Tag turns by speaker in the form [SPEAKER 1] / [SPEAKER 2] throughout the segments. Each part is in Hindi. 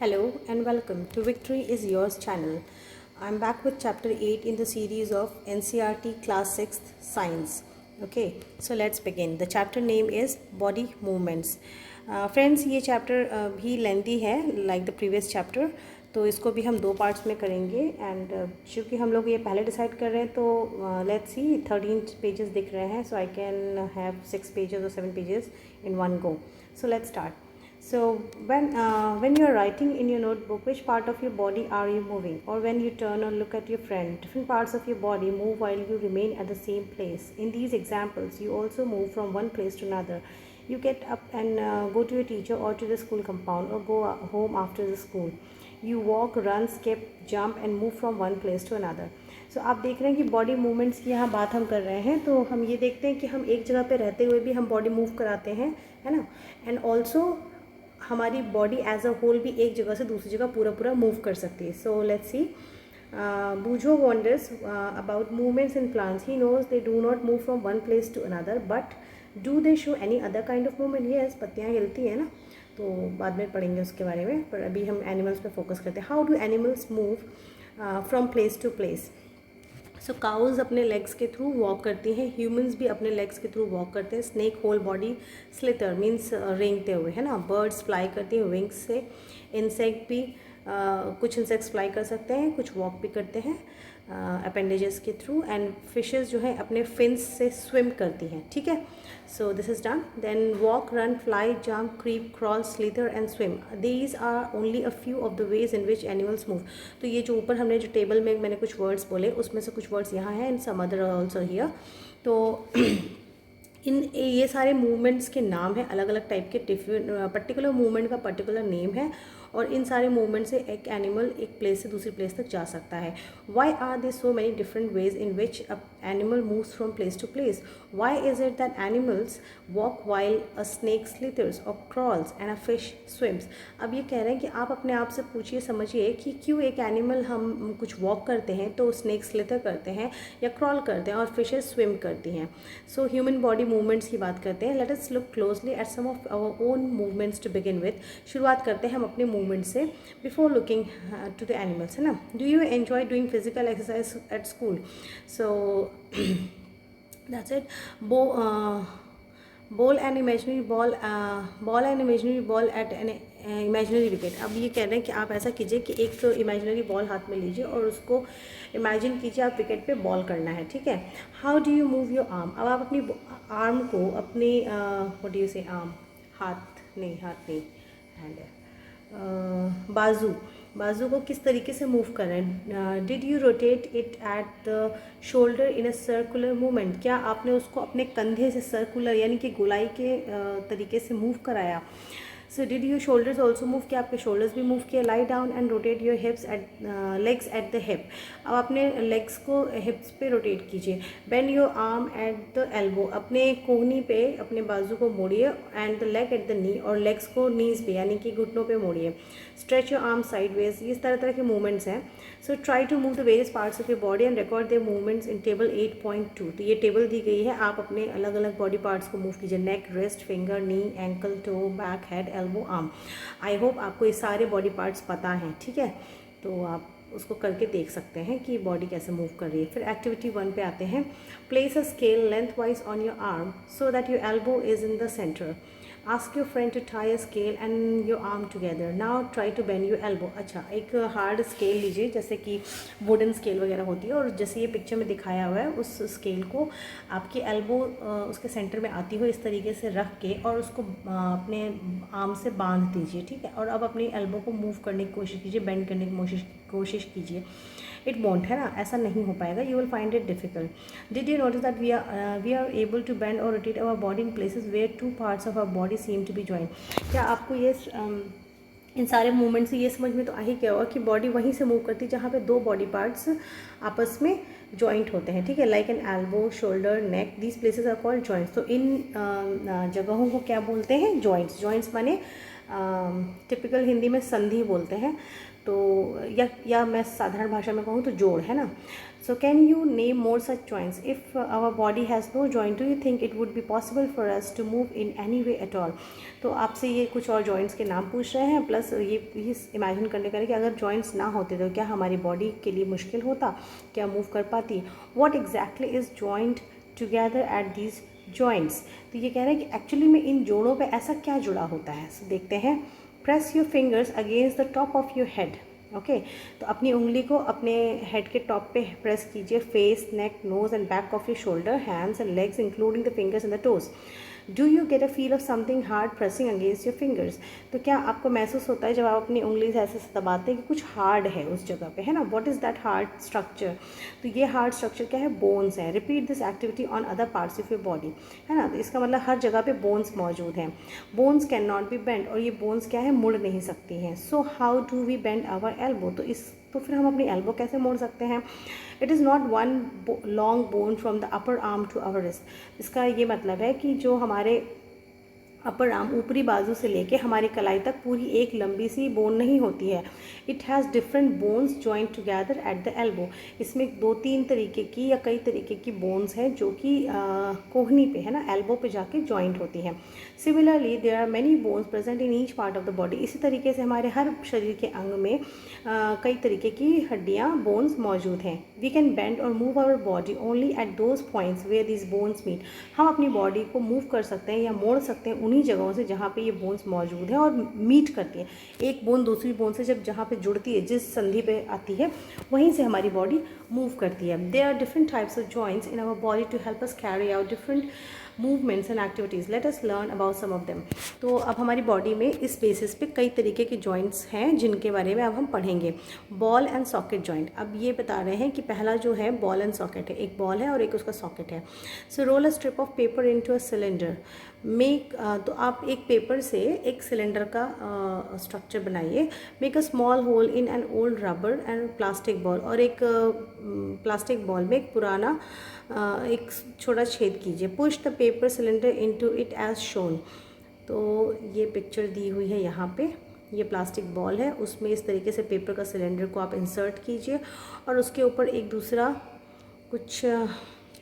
[SPEAKER 1] Hello and welcome to Victory is Yours channel. I'm back with chapter 8 in the series of NCERT class 6th science. Okay, so let's begin. The chapter name is body movements. Friends, ये chapter भी lengthy है like the previous chapter, तो इसको भी हम दो पार्ट्स में करेंगे एंड चूँकि हम लोग ये पहले डिसाइड कर रहे हैं तो लेट्स सी 13 पेजेस दिख रहे हैं, सो आई कैन हैव 6 पेजेस और 7 pages in one go. So let's start. So when you are writing in your notebook, which part of your body are you moving? Or when you turn or look at your friend, different parts of your body move while you remain at the same place. In these examples, you also move from one place to another. You get up and go to your teacher or to the school compound or go home after the school. You walk, run, skip, jump and move from one place to another. So आप देख रहे हैं कि बॉडी मूवमेंट्स की यहाँ बात हम कर रहे हैं, तो हम ये देखते हैं कि हम एक जगह पे रहते हुए भी हम बॉडी मूव कराते हैं, है ना. एंड ऑल्सो हमारी बॉडी एज अ होल भी एक जगह से दूसरी जगह पूरा मूव कर सकती है. So let's see. Bujo wonders about movements in plants. He knows they do not move from one place to another, but do they show any other kind of movement? Yes, पत्तियाँ हिलती हैं ना, तो बाद में पढ़ेंगे उसके बारे में, पर अभी हम एनिमल्स पे फोकस करते हैं. How do animals move from place to place? So cows अपने लेग्स के थ्रू वॉक करती हैं, ह्यूमंस भी अपने लेग्स के थ्रू वॉक करते हैं. स्नेक होल बॉडी स्लिटर मीन्स रेंगते हुए, है ना. बर्ड्स फ्लाई करती हैं विंग्स से. इंसेक्ट भी कुछ इंसेक्ट्स फ्लाई कर सकते हैं, कुछ वॉक भी करते हैं अपेंडेजेस के थ्रू. एंड फिशेस जो है अपने फिन्स से स्विम करती हैं. ठीक है, so this is done. Then walk, run, fly, jump, creep, crawl, slither and swim. These are only a few of the ways in which animals move. तो ये जो ऊपर हमने जो टेबल में मैंने कुछ वर्ड्स बोले, उसमें से कुछ वर्ड्स यहाँ हैं and some other also here. तो इन ये सारे मूवमेंट्स के नाम हैं, अलग अलग टाइप के. पर्टिकुलर मूवमेंट का पर्टिकुलर नेम है और इन सारे मूवमेंट से एक एनिमल एक प्लेस से दूसरी प्लेस तक जा सकता है. Why are there so many different ways in which a animal moves from place to place? Why is it that animals walk while a snake slithers or crawls and a fish swims? अब ये कह रहे हैं कि आप अपने आप से पूछिए, समझिए कि क्यों एक एनिमल हम कुछ वॉक करते हैं तो स्नेक स्लिथर करते हैं या क्रॉल करते हैं और फिशेस स्विम करती हैं. सो ह्यूमन बॉडी मूवमेंट्स की बात करते हैं. Let us look closely at some of our own movements to begin with. शुरुआत करते हैं हम अपने मूवमेंट से before looking to the animals, है ना. Do you enjoy doing physical exercise at school? So that's it. Ball an imaginary ball at an imaginary wicket. अब ये कह रहे हैं कि आप ऐसा कीजिए कि एक इमेजनरी बॉल हाथ में लीजिए और उसको इमेजिन कीजिए आप विकेट पे बॉल करना है. ठीक है. How do you move your arm? अब आप अपनी आर्म को अपने व्हाट डू यू से आर्म, हाथ नहीं हैंड, बाजू को किस तरीके से मूव कर रहे हैं? Did you rotate it at the shoulder in a circular movement? क्या आपने उसको अपने कंधे से सर्कुलर यानी कि गोलाई के तरीके से मूव कराया? So did you shoulders also move? क्या आपके शोल्डर्स भी मूव किए? Lie down and rotate your hips at legs at the hip. अब अपने लेग्स को हिप्स पे रोटेट कीजिए. Bend your arm at the elbow. अपने कोहनी पे अपने बाजू को मोड़िए. And the leg at the knee, और लेग्स को नीज पे यानी कि घुटनों पे मोड़िए. Stretch your arm sideways. इस तरह के मूवमेंट्स हैं. So try to move the various parts of your body and record their movements in table 8.2. तो ये टेबल दी गई है, आप अपने अलग अलग बॉडी पार्ट्स को मूव कीजिए. Neck, wrist, finger, knee, ankle, toe, back, head, elbow, arm. I hope आपको ये सारे बॉडी पार्ट्स पता हैं. ठीक है, तो आप उसको करके देख सकते हैं कि बॉडी कैसे मूव कर रही है. फिर एक्टिविटी 1 पे आते हैं. Place a scale lengthwise on your arm so that your elbow is in the centre. Ask your friend to tie a scale and your arm together. Now try to bend your elbow. अच्छा, एक हार्ड स्केल लीजिए जैसे कि वुडन स्केल वगैरह होती है, और जैसे ये पिक्चर में दिखाया हुआ है उस स्केल को आपकी एल्बो उसके सेंटर में आती हुई इस तरीके से रख के और उसको अपने आर्म से बांध दीजिए. ठीक है, और अब अपनी एल्बो को मूव करने की कोशिश कीजिए, बेंड करने की कोशिश कीजिए. इट वॉन्ट, है ना, ऐसा नहीं हो पाएगा. You will find it difficult. Did you notice that we are able to bend or rotate our body in places where two parts of our body seem to be joint? क्या आपको ये इन सारे मूवमेंट से ये समझ में तो आ ही गया होगा कि बॉडी वहीं से मूव करती है जहाँ पे दो बॉडी पार्ट्स आपस में जॉइंट होते हैं. ठीक है, like an elbow, shoulder, neck, these places are called joints. तो इन जगहों को क्या बोलते हैं? जॉइंट्स. जॉइंट्स माने टिपिकल हिंदी में संधि बोलते हैं, तो या मैं साधारण भाषा में कहूँ तो जोड़, है ना। So can you name more such joints? If our body has no joint, do you think it would be possible for us to move in any way at all? तो आपसे ये कुछ और जॉइंट्स के नाम पूछ रहे हैं, प्लस ये इमेजिन करने का कि अगर जॉइंट्स ना होते तो क्या हमारी बॉडी के लिए मुश्किल होता, क्या मूव कर पाती? What exactly is joint together at these joints? तो ये कह रहे हैं कि एक्चुअली में इन जोड़ों पे ऐसा क्या जुड़ा होता है। So, देखते हैं। Press your fingers against the top of your head. Okay, तो अपनी उंगली को अपने हेड के टॉप पे प्रेस कीजिए। Face, neck, nose and back of your shoulder, hands and legs including the fingers and the toes. Do you get a feel of something hard pressing against your fingers? तो क्या आपको महसूस होता है जब आप अपनी उंगली से ऐसे दबाते हैं कि कुछ हार्ड है उस जगह पे, है ना? What is that hard structure? तो ये हार्ड स्ट्रक्चर क्या है? बोन्स है। Repeat this activity on other parts of your body, है ना। तो इसका मतलब हर जगह पे बोन्स मौजूद हैं। Bones can not be bend, और ये बोन्स क्या है? मुड़ नहीं सकती हैं। So how do we bend our elbow? तो फिर हम अपनी एल्बो कैसे मोड़ सकते हैं? It is not one long bone from the upper arm to our wrist. इसका ये मतलब है कि जो हमारे अपर आर्म, ऊपरी बाजू से लेके हमारी कलाई तक पूरी एक लंबी सी बोन नहीं होती है। It has different bones joint together at the elbow. इसमें 2-3 तरीके की या कई तरीके की बोन्स हैं जो कि कोहनी पे, है ना, एल्बो पे जाके जॉइंट होती हैं। Similarly there are many bones present in each part of the body. इसी तरीके से हमारे हर शरीर के अंग में कई तरीके की हड्डियाँ, बोन्स मौजूद हैं। वी कैन बेंड और move our body only at those points where this bones meet. हम अपनी बॉडी को मूव कर सकते हैं या मोड़ सकते हैं उन्हीं जगहों से जहाँ पे ये बोन्स मौजूद हैं और मीट करती हैं। एक बोन दूसरी बोन से जहाँ पे जुड़ती है, जिस संधि पे आती है, वहीं से हमारी बॉडी मूव करती है। There are different types of joints in our body to help us carry out different movements and activities. Let us learn about some of them. तो अब हमारी बॉडी में इस बेसिस पे कई तरीके के जॉइंट्स हैं जिनके बारे में अब हम पढ़ेंगे। Ball and socket joint. अब ये बता रहे हैं कि पहला जो है बॉल एंड सॉकेट है, एक बॉल है और एक उसका सॉकेट है। So roll a strip of paper into a cylinder. तो आप एक पेपर से एक सिलेंडर का स्ट्रक्चर बनाइए। Make a small hole in an old rubber and plastic ball. और एक प्लास्टिक बॉल में एक पुराना एक छोटा छेद कीजिए। Push the paper cylinder into it as shown. तो ये पिक्चर दी हुई है यहाँ पे। ये प्लास्टिक बॉल है, उसमें इस तरीके से पेपर का सिलेंडर को आप इंसर्ट कीजिए और उसके ऊपर एक दूसरा कुछ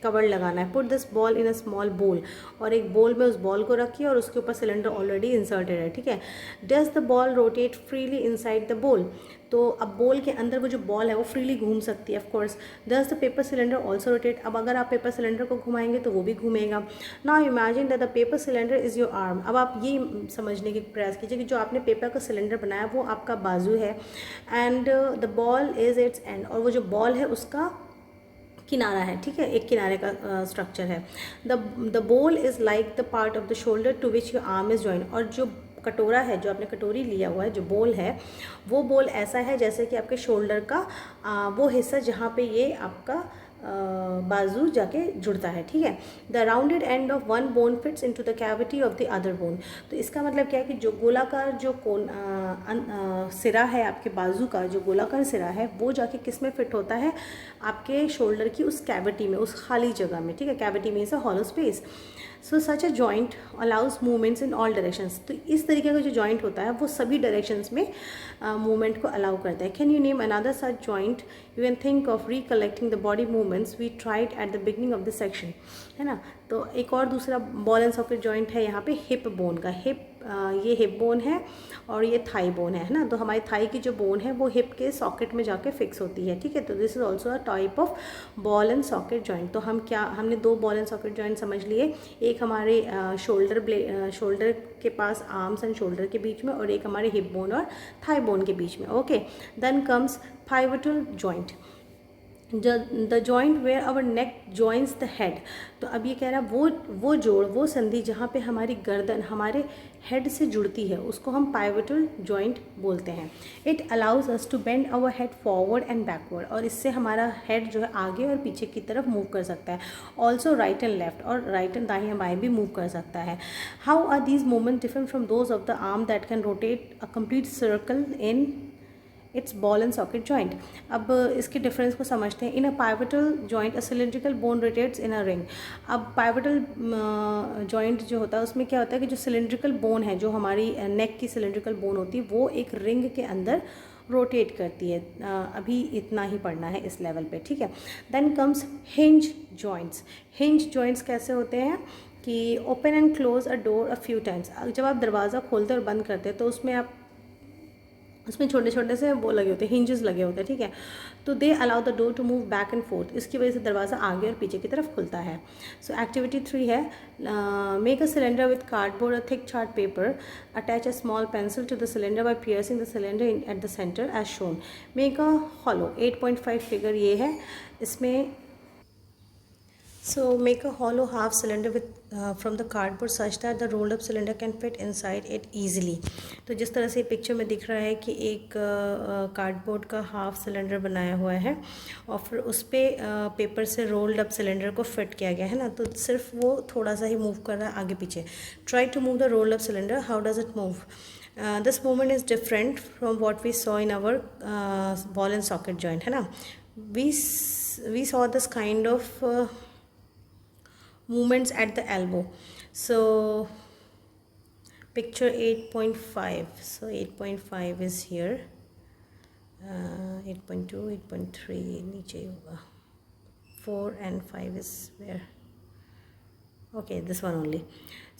[SPEAKER 1] कवर लगाना है। Put this ball in a small बोल। और एक बोल में उस बॉल को रखिए और उसके ऊपर सिलेंडर ऑलरेडी इंसर्टेड है, ठीक है। Does the ball rotate freely inside the बोल? तो अब बोल के अंदर वो जो बॉल है वो फ्रीली घूम सकती है, of course. Does the paper cylinder also rotate? अब अगर आप पेपर सिलेंडर को घुमाएंगे तो वो भी घूमेगा। Now imagine that the paper cylinder is your arm. अब आप ये समझने की प्रयास कीजिए कि जो आपने पेपर का सिलेंडर बनाया वो आपका बाजू है, and the ball is it's and. और वो जो बॉल है उसका किनारा है, ठीक है, एक किनारे का स्ट्रक्चर है। The ball is like the part of the shoulder to which your arm is joint. और जो कटोरा है, जो आपने कटोरी लिया हुआ है, जो बोल है, वो बोल ऐसा है जैसे कि आपके शोल्डर का वो हिस्सा जहाँ पे ये आपका बाजू जाके जुड़ता है, ठीक है। The rounded end of one bone fits into the cavity of the other bone. तो इसका मतलब क्या है कि जो गोलाकार जो सिरा है, आपके बाजू का जो गोलाकार सिरा है, वो जाके किस में फिट होता है? आपके शोल्डर की उस कैविटी में, उस खाली जगह में, ठीक है। Cavity means a hollow space. So such a joint allows movements in all directions. तो इस तरीके का जो जॉइंट होता है वो सभी डायरेक्शंस में मूवमेंट को अलाउ करता है। Can you name another such joint? You can think of recollecting the body movements we tried at the beginning of the section, है ना। तो एक और दूसरा बॉल एंड सॉकेट जॉइंट है यहाँ पे हिप बोन का। ये हिप बोन है और ये थाई बोन है ना। तो हमारी थाई की जो बोन है वो हिप के सॉकेट में जाके फिक्स होती है, ठीक है। तो this is also a type of ball and socket joint. तो हमने 2 बॉल एंड सॉकेट जॉइंट समझ लिए। एक हमारे शोल्डर के पास, आर्म्स एंड शोल्डर के बीच में, और एक हमारे हिप बोन और थाई बोन के बीच में, okay. Then comes pivotal joint, the joint where our neck joints the head. तो अब ये कह रहा है वो जोड़, वो संधि जहाँ पे हमारी गर्दन हमारे हेड से जुड़ती है, उसको हम पाइवोटल जॉइंट बोलते हैं। It allows us to bend our head forward and backward. और इससे हमारा हेड जो है आगे और पीछे की तरफ मूव कर सकता है। ऑल्सो राइट एंड लेफ्ट, और राइट एंड दाएं बाएं भी मूव कर सकता है। How are these movement different from those of the arm that can rotate a complete circle in its ball and socket joint. अब इसके डिफरेंस को समझते हैं। In a pivotal joint a cylindrical bone rotates in a ring. अब पाइवटल जॉइंट जो होता है उसमें क्या होता है कि जो सिलेंड्रिकल बोन है, जो हमारी नेक की सिलेंड्रिकल बोन होती है, वो एक रिंग के अंदर रोटेट करती है। अभी इतना ही पढ़ना है इस लेवल पे, ठीक है। Then comes hinge joints. Hinge joints कैसे होते हैं कि open and close a door a few times. जब आप दरवाज़ा खोलते और बंद करते हैं तो उसमें छोटे छोटे से वो लगे होते हैं, हिंजेस लगे होते हैं, ठीक है। तो they allow the door to move back and forth. इसकी वजह से दरवाज़ा आगे और पीछे की तरफ खुलता है। सो एक्टिविटी 3 है, make a cylinder with cardboard or thick chart paper, attach a small pencil to the cylinder by piercing the cylinder at the centre as shown, make a hollow. 8.5 figure ये है इसमें। So make a hollow half cylinder with from the cardboard such that the rolled up cylinder can fit inside it easily। तो जिस तरह से पिक्चर में दिख रहा है कि एक कार्डबोर्ड का हाफ सिलेंडर बनाया हुआ है और फिर उस पर पेपर से रोल्ड अप सिलेंडर को फिट किया गया है ना, तो सिर्फ वो थोड़ा सा ही मूव कर रहा है आगे पीछे। Try to move the rolled up cylinder, how does it move? This movement is different from what we saw in our ball and socket joint, है ना। We saw this kind of movements at the elbow. So picture 8.5, so 8.5 is here, 8.2 8.3 नीचे होगा, 4 and 5 is where, okay, this one only।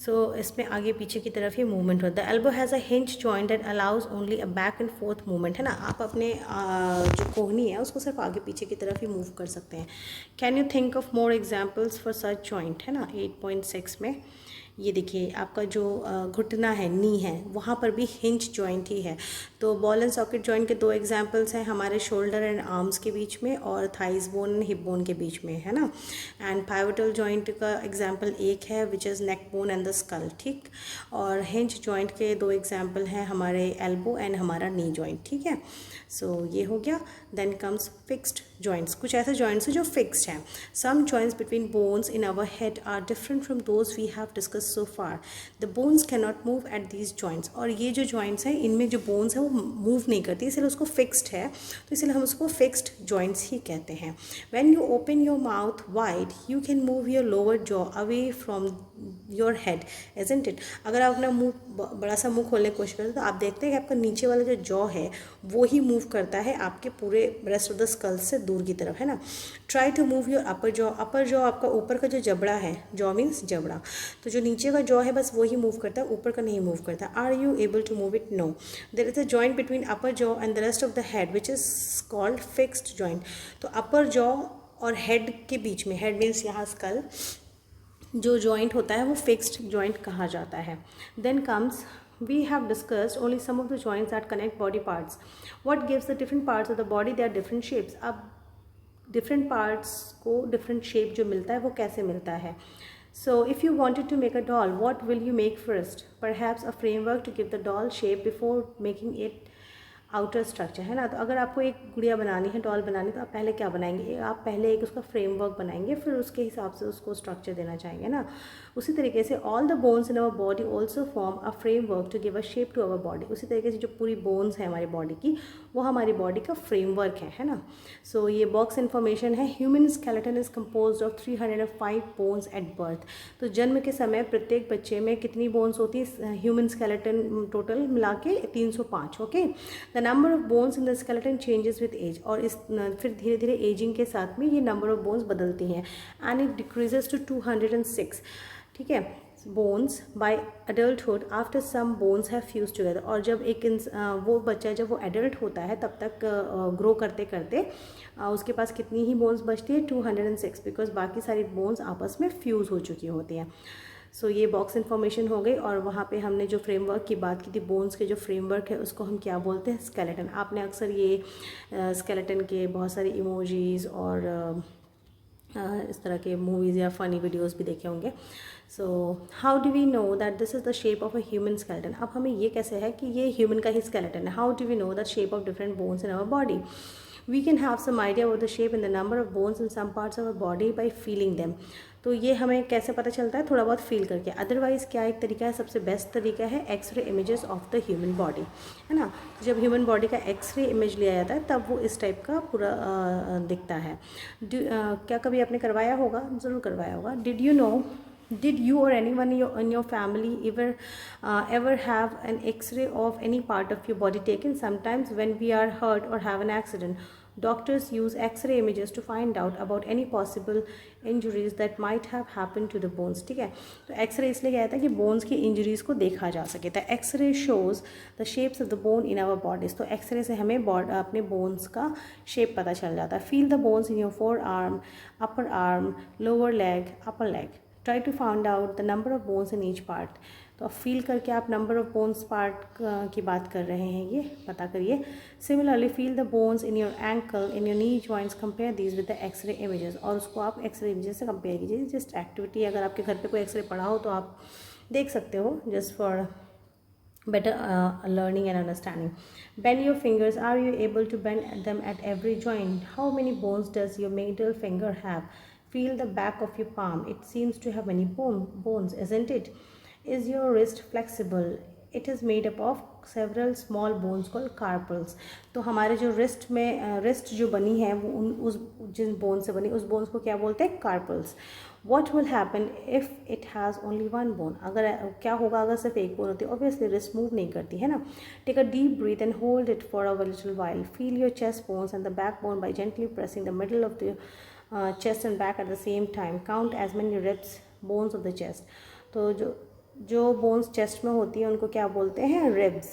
[SPEAKER 1] so इसमें आगे पीछे की तरफ ही मूवमेंट होता है। Elbow has a hinge joint that allows only a back and fourth movement, है ना। आप अपने जो कोहनी है उसको सिर्फ आगे पीछे की तरफ ही मूव कर सकते हैं। Can you think of more examples for such joint, है ना। 8.6 में ये देखिए आपका जो घुटना है, नी है, वहाँ पर भी हिंज जॉइंट ही है। तो बॉल एंड सॉकेट जॉइंट के 2 एग्जांपल्स हैं हमारे शोल्डर एंड आर्म्स के बीच में और thighs bone and hip bone के बीच में, है ना। एंड पाइवटल जॉइंट का एग्जांपल एक है which is neck bone and the skull, ठीक। और हिंज जॉइंट के 2 एग्जांपल हैं हमारे एल्बो एंड हमारा नी जॉइंट, ठीक है। सो ये हो गया। Then comes fixed joints. कुछ ऐसे जॉइंट्स हैं जो फिक्स्ड हैं। Some joints between bones in our head are different from those we have discuss so far, the bones can not move at these joints. और ये जो जॉइंट्स हैं इनमें जो बोन्स हैं वो मूव नहीं करती, इसलिए उसको फिक्स्ड है, तो इसलिए हम उसको फिक्स्ड जॉइंट्स ही कहते हैं। When you open your mouth wide you can move your lower jaw away from your head, isn't it. अगर आप अपना मुंह बड़ा सा मुंह खोलने की कोशिश करते तो आप देखते हैं कि आपका नीचे वाला जो जॉ है वो ही मूव करता है आपके पूरे रेस्ट ऑफ द स्कल से दूर की तरफ, है ना। Try to move your upper jaw. Upper jaw आपका ऊपर का जो जबड़ा है, जॉ मीन्स जबड़ा, तो जो नीचे का जॉ है बस वो ही मूव करता है, ऊपर का नहीं मूव करता। Are you able to move it? No. There is a joint between upper jaw and the rest of the head which is called fixed joint. तो अपर जॉ और हेड के बीच में, हेड मीन्स यहाँ स्कल, जो जॉइंट होता है वो फिक्स्ड जॉइंट कहा जाता है। Then comes we have discussed only some of the joints that connect body parts. What gives the different parts of the body their different shapes? अब different parts को different shape जो मिलता है वो कैसे मिलता है? So if you wanted to make a doll, what will you make first? Perhaps a framework to give the doll shape before making it outer structure, है ना। तो अगर आपको एक गुड़िया बनानी है, डॉल बनानी, तो आप पहले क्या बनाएंगे? आप पहले एक उसका फ्रेमवर्क बनाएंगे, फिर उसके हिसाब से उसको स्ट्रक्चर देना चाहेंगे ना। उसी तरीके से all the bones in our body also form a framework to give a shape to our body. उसी तरीके से जो पूरी बोन्स है हमारी बॉडी की, वो हमारी बॉडी का फ्रेमवर्क है ना। सो ये बॉक्स इन्फॉर्मेशन है। Human skeleton is compose of 305 bones at birth. तो जन्म के समय प्रत्येक बच्चे में कितनी बोन्स होती है? ह्यूमन स्केलेटन टोटल मिला के 305, okay. The number of bones in the skeleton changes with age. और इस फिर धीरे धीरे एजिंग के साथ में ये नंबर ऑफ बोन्स बदलती हैं एंड इट डिक्रीजेस टू 206, ठीक है, bones by adulthood after some bones have fuse together. और जब एक वो बच्चा जब वो एडल्ट होता है तब तक ग्रो करते करते उसके पास कितनी ही बोन्स बचती है? 206, बिकॉज बाकी सारी बोन्स आपस में फ्यूज़ हो चुकी होती हैं। सो ये बॉक्स इन्फॉर्मेशन हो गई। और वहाँ पे हमने जो फ्रेमवर्क की बात की थी, बोन्स के जो फ्रेमवर्क है उसको हम क्या बोलते हैं? स्केलेटन। आपने अक्सर ये स्केलेटन के बहुत सारी इमोजीज और इस तरह के मूवीज़ या फ़नी वीडियोस भी देखे होंगे। So how do we know that this is the shape of a human skeleton? अब हमें ये कैसे है कि ये ह्यूमन का ही स्केलेटन है? How do we know that shape of different bones in our body? We can have some idea about the shape and the number of bones in some parts of our body by feeling them. तो ये हमें कैसे पता चलता है, थोड़ा बहुत फील करके। अदरवाइज़ क्या एक तरीका है, सबसे बेस्ट तरीका है X ray images of the human body, है ना। जब ह्यूमन बॉडी का एक्सरे इमेज लिया जाता है तब वो इस टाइप का पूरा दिखता है। क्या कभी आपने करवाया होगा? ज़रूर करवाया होगा। Did you or anyone in your family ever have an X-ray of any part of your body taken? Sometimes when we are hurt or have an accident, doctors use X-ray images to find out about any possible injuries that might have happened to the bones. ठीक है, तो X-ray इसलिए कहता है कि bones की injuries को देखा जा सके। तो X-ray shows the shapes of the bone in our bodies. तो X-ray से हमें अपने bones का shape पता चल जाता है। Feel the bones in your forearm, upper arm, lower leg, upper leg. Try to find out the number of bones in each part. तो अब फील करके आप नंबर ऑफ बोन्स पार्ट की बात कर रहे हैं, ये पता करिए। Similarly feel the bones in your ankle, in your knee joints, compare these with the X ray images. और उसको आप एक्सरे इमेजेस से कंपेयर कीजिए। जस्ट एक्टिविटी, अगर आपके घर पे कोई एक्सरे पढ़ा हो तो आप देख सकते हो, just for better learning and understanding. Bend your fingers. Are you able to bend them at every joint? How many bones does your middle finger have? Feel the back of your palm. It seems to have many bones, isn't it? Is your wrist flexible? It is made up of several small bones called carpals. तो हमारे जो रिस्ट जो बनी है वो जिन बोन से बनी, उस बोन्स को क्या बोलते हैं? Carpals. What will happen if it has only one bone? अगर क्या होगा अगर सिर्फ एक बोन होती है? Obviously wrist मूव नहीं करती, है ना। Take a deep breath and hold it for a little while. Feel your chest bones and the backbone by gently pressing the middle of the chest and back at the same time. Count as many ribs, bones of the chest. तो जो बोन्स चेस्ट में होती हैं उनको क्या बोलते हैं? रिब्स।